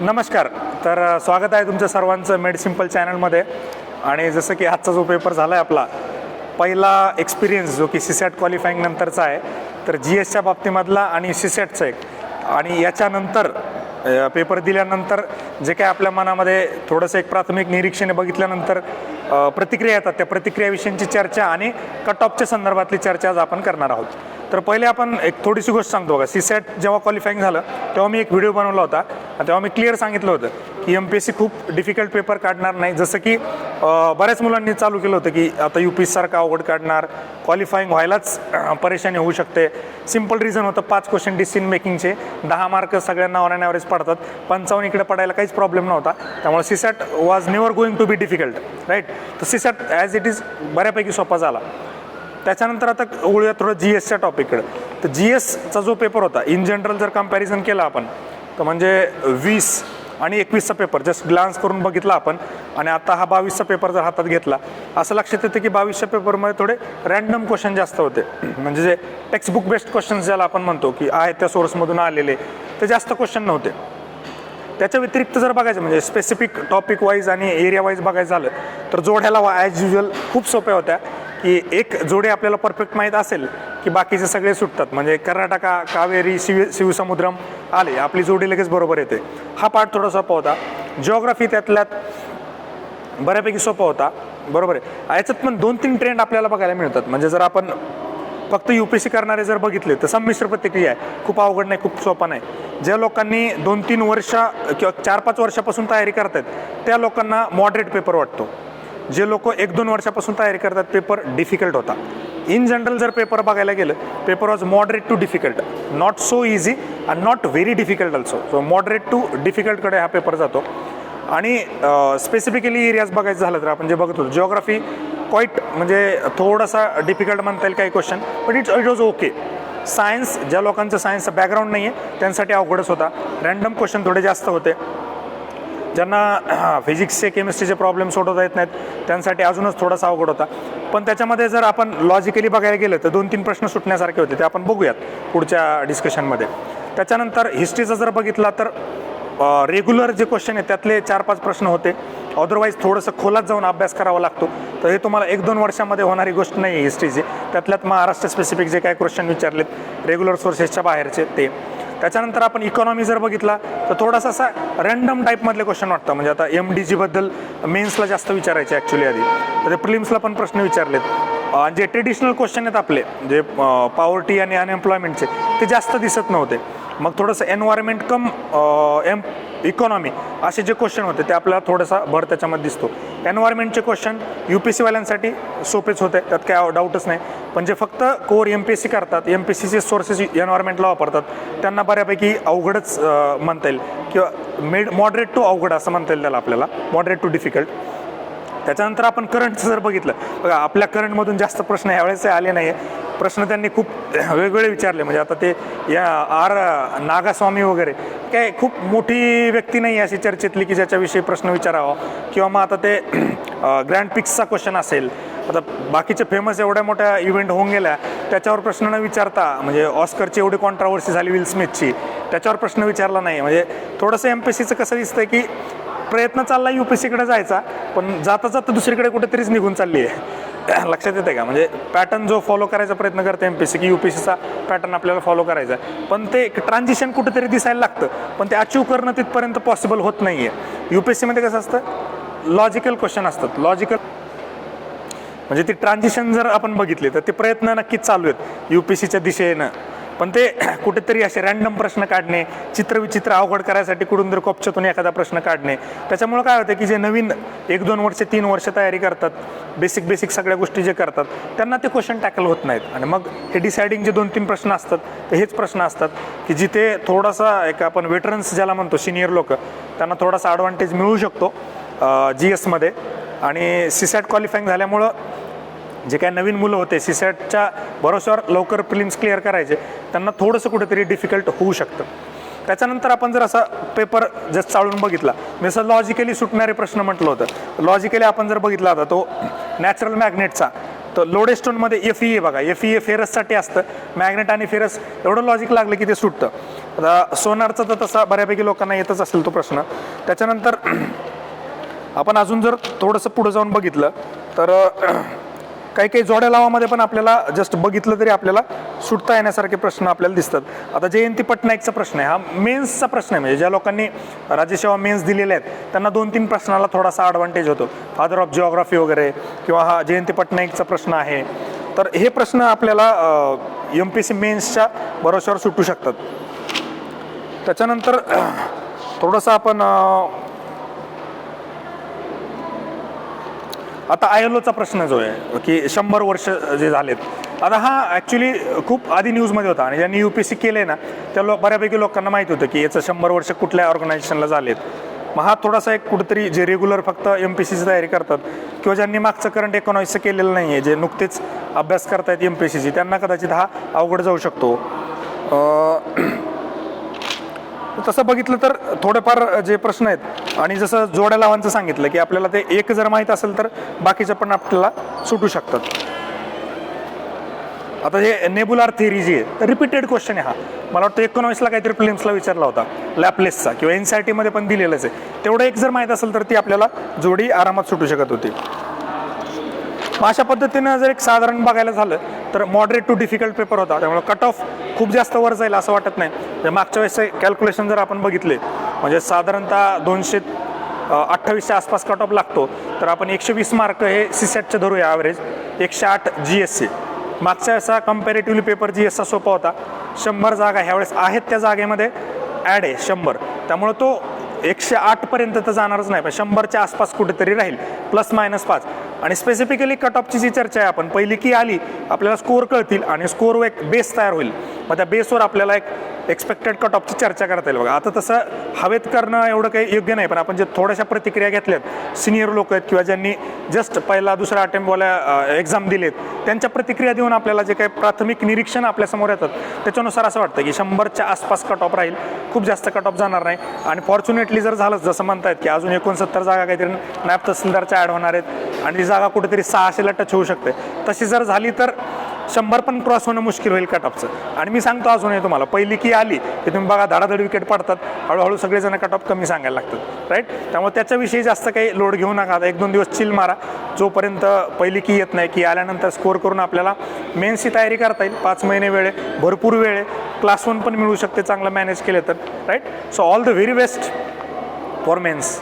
नमस्कार. तर स्वागत आहे तुमचं सर्वांचं मेड सिम्पल चॅनलमध्ये. आणि जसं की आजचा जो पेपर झाला आहे आपला पहिला एक्सपिरियन्स जो की सीसॅट क्वालिफाईंग नंतरचा आहे, तर जी एसच्या बाबतीमधला आणि सीसॅटचा एक, आणि याच्यानंतर पेपर दिल्यानंतर जे काय आपल्या मनामध्ये थोडंसं एक प्राथमिक निरीक्षणे बघितल्यानंतर प्रतिक्रिया येतात, त्या प्रतिक्रियाविषयीची चर्चा आणि कट ऑफच्या संदर्भातली चर्चा आज आपण करणार आहोत. तर पहिले आपण एक थोडीशी गोष्ट सांगतो बघा. सीसॅट जेव्हा क्वालिफाईंग झालं तेव्हा मी एक व्हिडिओ बनवला होता. तेव्हा मी क्लिअर सांगितलं होतं की MPSC खूप डिफिकल्ट पेपर काढणार नाही. जसं की बऱ्याच मुलांनी चालू केलं होतं की आता UPSC सारखा अवघड काढणार, क्वालिफाईंग व्हायलाच परेशानी होऊ शकते. सिम्पल रिझन होतं, 5 क्वेश्चन डिसिजन मेकिंगचे, 10 मार्क सगळ्यांना ऑन ॲव्हरेज पडतात, 55 इकडे पडायला काहीच प्रॉब्लेम नव्हता. त्यामुळे CSAT was never going to be difficult, right. तर सीसॅट ॲज इट इज बऱ्यापैकी सोपा झाला. त्याच्यानंतर आता वळूया थोडं GSच्या टॉपिककडे. तर GSचा जो पेपर होता इन जनरल जर कंपॅरिझन केलं आपण, तर म्हणजे 20 आणि 21चा पेपर जस्ट ग्लान्स करून बघितला आपण, आणि आता हा 22चा पेपर जर हातात घेतला, असं लक्षात येतं की 22च्या पेपरमध्ये थोडे रँडम क्वेश्चन जास्त होते. म्हणजे जे टेक्स्टबुक बेस्ड क्वेश्चन्स ज्याला आपण म्हणतो की आहे त्या सोर्समधून आलेले, ते जास्त क्वेश्चन नव्हते. त्याच्या व्यतिरिक्त जर बघायचं म्हणजे स्पेसिफिक टॉपिक वाईज आणि एरिया वाईज बघायचं झालं, तर जोड्याला ॲज युजल खूप सोप्या होत्या. की एक जोडी आपल्याला परफेक्ट माहीत असेल की बाकीचे सगळे सुटतात. म्हणजे कर्नाटका, कावेरी, शिवसमुद्रम आले, आपली जोडी लगेच बरोबर येते. हा पार्ट थोडा सोपा होता. जिओग्राफी त्यातल्यात बऱ्यापैकी सोपा होता, बरोबर आहे. याच्यात पण 2-3 ट्रेंड आपल्याला बघायला मिळतात. म्हणजे जर आपण फक्त UPSC करणारे जर बघितले तर संमिश्र प्रतिक्रिया आहे. खूप अवघड नाही, खूप सोपा नाही. ज्या लोकांनी 2-3 वर्ष किंवा 4-5 वर्षापासून तयारी करतात त्या लोकांना मॉडरेट पेपर वाटतो. जे लोक 1-2 वर्षापासून तयारी करतात पेपर डिफिकल्ट होता. इन जनरल जर पेपर बघायला गेलं, paper was moderate to difficult, not so easy and not very difficult also. So moderate to डिफिकल्टकडे हा पेपर जातो. आणि स्पेसिफिकली एरियाज बघायचं झालं तर आपण जे बघत होतो, जिओग्राफी क्वाईट म्हणजे थोडासा डिफिकल्ट म्हणता येईल काही question, but it was okay. Science, ज्या लोकांचं सायन्सचं बॅकग्राऊंड नाही आहे त्यांसाठी अवघडच होता. रँडम क्वेश्चन थोडे जास्त होते. ज्यांना फिजिक्सचे, केमिस्ट्रीचे प्रॉब्लेम सोडवता येत नाहीत त्यांसाठी अजूनच थोडासा अवघड होता. पण त्याच्यामध्ये जर आपण लॉजिकली बघायला गेलं तर 2-3 प्रश्न सुटण्यासारखे होते. ते आपण बघूयात पुढच्या डिस्कशनमध्ये. त्याच्यानंतर हिस्ट्रीचा जर बघितला तर रेग्युलर जे क्वेश्चन आहेत त्यातले 4-5 प्रश्न होते. अदरवाईज थोडंसं खोलात जाऊन अभ्यास करावा लागतो. तर हे तुम्हाला 1-2 वर्षामध्ये होणारी गोष्ट नाही आहे हिस्ट्रीची. त्यातल्यात महाराष्ट्र स्पेसिफिक जे काही क्वेश्चन विचारलेत रेग्युलर सोर्सेसच्या बाहेरचे ते. त्याच्यानंतर आपण इकॉनॉमी जर बघितला तर थोडासा असा रँडम टाईपमधले क्वेश्चन वाटतं. म्हणजे आता MDGबद्दल मेन्सला जास्त विचारायचे ॲक्च्युली आधी, तर ते प्रिलिम्सला पण प्रश्न विचारलेत. जे ट्रेडिशनल क्वेश्चन आहेत आपले, जे पॉवर्टी आणि अनएम्प्लॉयमेंटचे, ते जास्त दिसत नव्हते. मग थोडंसं एन्व्हायरमेंट कम इकॉनॉमी असे जे क्वेश्चन होते ते आपल्याला थोडासा भर त्याच्यामध्ये दिसतो. एन्व्हायरमेंटचे क्वेश्चन UPSCवाल्यांसाठी सोपेच होते, त्यात काय डाऊटच नाही. पण जे फक्त कोर MPSC करतात, MPSCचे सोर्सेस एन्व्हायरमेंटला वापरतात, त्यांना बऱ्यापैकी अवघडच म्हणता येईल, किंवा मॉडरेट टू अवघड असं म्हणता येईल त्याला आपल्याला, मॉडरेट टू डिफिकल्ट. त्याच्यानंतर आपण करंटचं जर बघितलं, बघा आपल्या करंटमधून जास्त प्रश्न यावेळेस आले नाही आहे. प्रश्न त्यांनी खूप वेगवेगळे विचारले. म्हणजे आता ते या नागास्वामी वगैरे काय खूप मोठी व्यक्ती नाही अशी चर्चेतली की ज्याच्याविषयी प्रश्न विचारावा, किंवा मग आता ते ग्रँड पिक्सचा क्वेश्चन असेल. आता बाकीचे फेमस एवढ्या मोठ्या इव्हेंट होऊन गेल्या त्याच्यावर प्रश्न न विचारता, म्हणजे ऑस्करची एवढी कॉन्ट्रावर्सी झाली विल स्मिथची, त्याच्यावर प्रश्न विचारला नाही. म्हणजे थोडंसं MPSCचं कसं दिसतं की प्रयत्न चालला UPSCकडे जायचा, पण जाता जाता दुसरीकडे कुठेतरीच निघून चालली आहे. लक्षात येते का? म्हणजे पॅटर्न जो फॉलो करायचा प्रयत्न करते MPSC की UPSCचा पॅटर्न आपल्याला फॉलो करायचा आहे, पण ते ट्रान्झिशन कुठेतरी दिसायला लागतं, पण ते अचीव करणं तिथपर्यंत पॉसिबल होत नाही आहे. UPSCमध्ये कसं असतं, लॉजिकल क्वेश्चन असतात. लॉजिकल म्हणजे ती ट्रान्झिशन जर आपण बघितली तर ते प्रयत्न नक्कीच चालू आहेत UPSCच्या दिशेनं, पण ते कुठेतरी असे रँडम प्रश्न काढणे, चित्रविचित्र अवघड करायसाठी कुठून तरी कोपच्यातून एखादा प्रश्न काढणे. त्याच्यामुळे काय होतं की जे नवीन 1-2 वर्ष 3 वर्ष तयारी करतात, बेसिक सगळ्या गोष्टी जे करतात, त्यांना ते क्वेश्चन टॅकल होत नाहीत. आणि मग हे डिसायडिंग जे 2-3 प्रश्न असतात ते हेच प्रश्न असतात की जिथे थोडासा एक आपण वेटरन्स ज्याला म्हणतो, सिनियर लोक, त्यांना थोडासा ॲडव्हान्टेज मिळू शकतो GSमध्ये. आणि सीसॅट क्वालिफाईंग झाल्यामुळं जे काय नवीन मुलं होते सीसॅटच्या भरोश्यावर लवकर प्रिलिम्स क्लिअर करायचे, त्यांना थोडंसं कुठेतरी डिफिकल्ट होऊ शकतं. त्याच्यानंतर आपण जर असा पेपर जस्ट चालून बघितला, जसं लॉजिकली सुटणारे प्रश्न म्हटलं होतं, लॉजिकली आपण जर बघितला होता तो नॅचरल मॅग्नेटचा तर लोडेस्टोनमध्ये FEA बघा, FEA फेरससाठी असतं, मॅग्नेट आणि फेरस एवढं लॉजिक लागलं की ते सुटतं. आता सोनारचा तर तसा बऱ्यापैकी लोकांना येतच असेल तो प्रश्न. त्याच्यानंतर आपण अजून जर थोडंसं पुढं जाऊन बघितलं तर काही काही जोड्या लावामध्ये पण आपल्याला जस्ट बघितलं तरी आपल्याला सुटता येण्यासारखे प्रश्न आपल्याला दिसतात. आता जयंती पटनाईकचा प्रश्न आहे, हा मेन्सचा प्रश्न आहे. म्हणजे ज्या लोकांनी राज्यसेवा मेन्स दिलेल्या आहेत त्यांना 2-3 प्रश्नाला थोडासा ॲडव्हान्टेज होतो. फादर ऑफ जिओग्राफी वगैरे, किंवा हा जयंती पटनाईकचा प्रश्न आहे. तर हे प्रश्न आपल्याला MPSC मेन्सच्या भरोश्यावर सुटू शकतात. त्याच्यानंतर थोडंसं आपण आता ILOचा प्रश्न जो आहे की 100 वर्ष जे झालेत, आता हा ॲक्च्युली खूप आधी न्यूजमध्ये होता आणि ज्यांनी UPSC केलं आहे ना त्या बऱ्यापैकी लोकांना माहिती होतं की याचं 100 वर्ष कुठल्या ऑर्गनायझेशनला झालेत. मग हा थोडासा एक कुठेतरी जे रेग्युलर फक्त MPSCची तयारी करतात किंवा ज्यांनी मागचं करंट इकॉनॉमिक्सचं केलेलं नाही आहे, जे नुकतेच अभ्यास करतायत MPSCची, त्यांना कदाचित हा अवघड जाऊ शकतो. तसं बघितलं तर थोडेफार जे प्रश्न आहेत, आणि जसं जोड्या लावांचं सांगितलं की आपल्याला ते एक जर माहीत असेल तर बाकीचे पण आपल्याला सुटू शकतात. आता हे नेबुलार थेरी जी आहे तर रिपीटेड क्वेश्चन आहे हा. मला वाटतं 19ला काहीतरी प्रिलिम्सला विचारला होता लॅपलेसचा, किंवा NCERT मध्ये पण दिलेलंच आहे. तेवढं एक जर माहीत असेल तर ती आपल्याला जोडी आरामात सुटू शकत होती. मग अशा पद्धतीनं जर एक साधारण बघायला झालं तर मॉडरेट टू डिफिकल्ट पेपर होता, त्यामुळे कट ऑफ खूप जास्त वर जाईल असं वाटत नाही. म्हणजे मागच्या वेळेसचे कॅल्क्युलेशन जर आपण बघितले, म्हणजे साधारणतः 228च्या आसपास कट ऑफ लागतो, तर आपण 120 मार्क हे CSATचे धरूया ॲव्हरेज, 108 GSC. मागच्या वेळेसा कम्पॅरेटिव्हली पेपर GSचा सोपा होता. 100 जागा ह्यावेळेस आहेत, त्या जागेमध्ये ॲड आहे 100, त्यामुळे तो 108 पर्यंत तर जाणारच नाही, पण 100च्या आसपास कुठेतरी राहील, ±5. आणि स्पेसिफिकली कट ऑफची जी चर्चा आहे, आपण पहिली की आली आपल्याला स्कोअर कळतील आणि स्कोअरवर एक बेस तयार होईल, मग त्या बेसवर आपल्याला एक एक्सपेक्टेड कट ऑफची चर्चा करता येईल. बघा आता तसं हवेत करणं एवढं काही योग्य नाही, पण आपण जे थोड्याशा प्रतिक्रिया घेतल्यात, सिनियर लोक आहेत किंवा ज्यांनी जस्ट पहिला दुसरा अटेम्प्टवाल्या एक्झाम दिलेत, त्यांच्या प्रतिक्रिया देऊन आपल्याला जे काही प्राथमिक निरीक्षण आपल्यासमोर येतात त्याच्यानुसार असं वाटतं की 100च्या आसपास कट ऑफ राहील, खूप जास्त कट ऑफ जाणार नाही. आणि फॉर्च्युनेटली जर झालं जसं म्हणतायत की अजून 69 जागा काहीतरी नायब तहसीलदारच्या ॲड होणार आहेत आणि ती जागा कुठेतरी 600ला टच होऊ शकते, तशी जर झाली तर 100 पण क्रॉस होणं मुश्किल होईल कट ऑफचं. आणि मी सांगतो अजूनही तुम्हाला, पहिली की आली की तुम्ही बघा धडाधड विकेट पडतात, हळूहळू सगळेजण कट ऑफ कमी सांगायला लागतात, राईट. त्यामुळे त्याच्याविषयी जास्त काही लोड घेऊ नका. 1-2 दिवस चिल मारा, जोपर्यंत पहिली की येत नाही, की आल्यानंतर स्कोअर करून आपल्याला मेन्सची तयारी करता येईल. 5 महिने वेळ आहे, भरपूर वेळ आहे, क्लास 1 पण मिळू शकते चांगलं मॅनेज केलं तर, right. So all the very best for men's.